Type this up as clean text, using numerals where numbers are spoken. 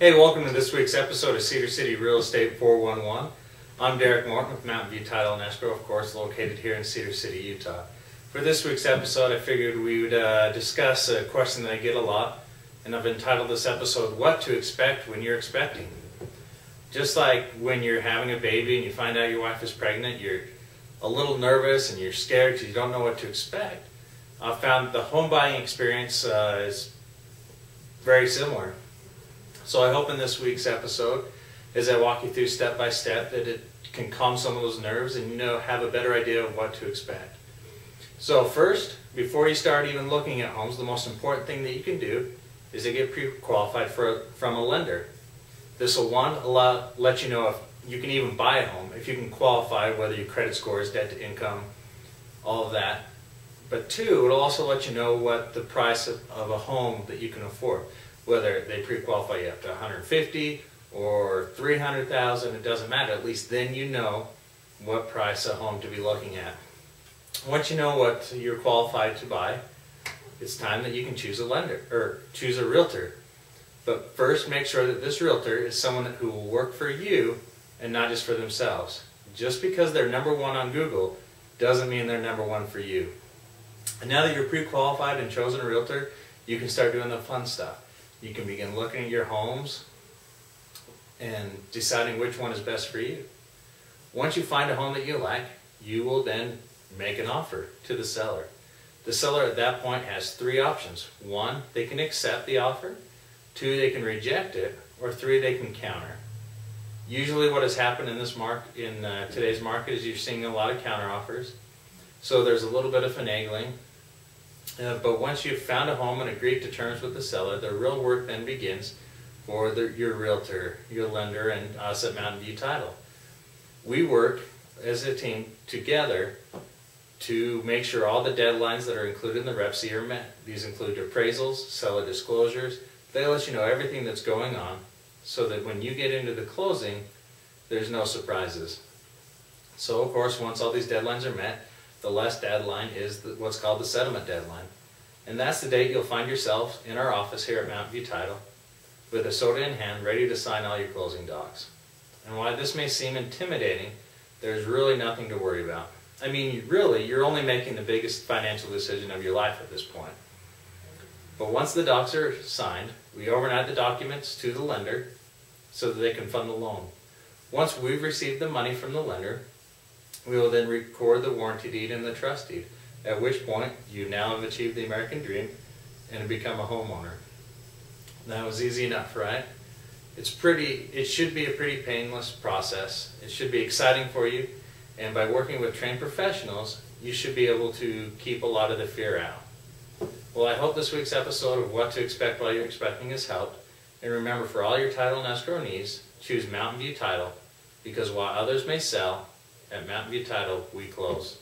Hey, welcome to this week's episode of Cedar City Real Estate 411. I'm Derek Morton with Mountain View Title and Escrow, of course, located here in Cedar City, Utah. For this week's episode, I figured we would discuss a question that I get a lot, and I've entitled this episode, What to Expect When You're Expecting. Just like when you're having a baby and you find out your wife is pregnant, you're a little nervous and you're scared because you don't know what to expect. I've found the home buying experience is very similar. So I hope in this week's episode, as I walk you through step by step, that it can calm some of those nerves and have a better idea of what to expect. So first, before you start even looking at homes, the most important thing that you can do is to get pre-qualified from a lender. This will let you know if you can even buy a home, if you can qualify, whether your credit score is debt to income, all of that. But two, it'll also let you know what the price of a home that you can afford. Whether they pre-qualify you up to $150,000 or $300,000, it doesn't matter. At least then you know what price a home to be looking at. Once you know what you're qualified to buy, it's time that you can choose a lender or choose a realtor. But first, make sure that this realtor is someone who will work for you and not just for themselves. Just because they're number one on Google doesn't mean they're number one for you. And now that you're pre-qualified and chosen a realtor, you can start doing the fun stuff. You can begin looking at your homes and deciding which one is best for you. Once you find a home that you like, you will then make an offer to the seller. The seller at that point has three options. One, they can accept the offer. Two, they can reject it. Or three, they can counter. Usually what has happened in today's market is you're seeing a lot of counter offers. So there's a little bit of finagling. But once you've found a home and agreed to terms with the seller, the real work then begins for your realtor, your lender, and us at Mountain View Title. We work as a team together to make sure all the deadlines that are included in the REPC are met. These include appraisals, seller disclosures. They let you know everything that's going on so that when you get into the closing, there's no surprises. So of course, once all these deadlines are met, the last deadline is what's called the settlement deadline. And that's the date you'll find yourself in our office here at Mountain View Title with a soda in hand, ready to sign all your closing docs. And while this may seem intimidating, there's really nothing to worry about. I mean, really, you're only making the biggest financial decision of your life at this point. But once the docs are signed, we overnight the documents to the lender so that they can fund the loan. Once we've received the money from the lender, we will then record the warranty deed and the trust deed, at which point you now have achieved the American dream and become a homeowner. That was easy enough, right? It should be a pretty painless process. It should be exciting for you, and by working with trained professionals, you should be able to keep a lot of the fear out. Well, I hope this week's episode of What to Expect While You're Expecting has helped. And remember, for all your title and escrow needs, choose Mountain View Title, because while others may sell, at Mountain View Title, we close.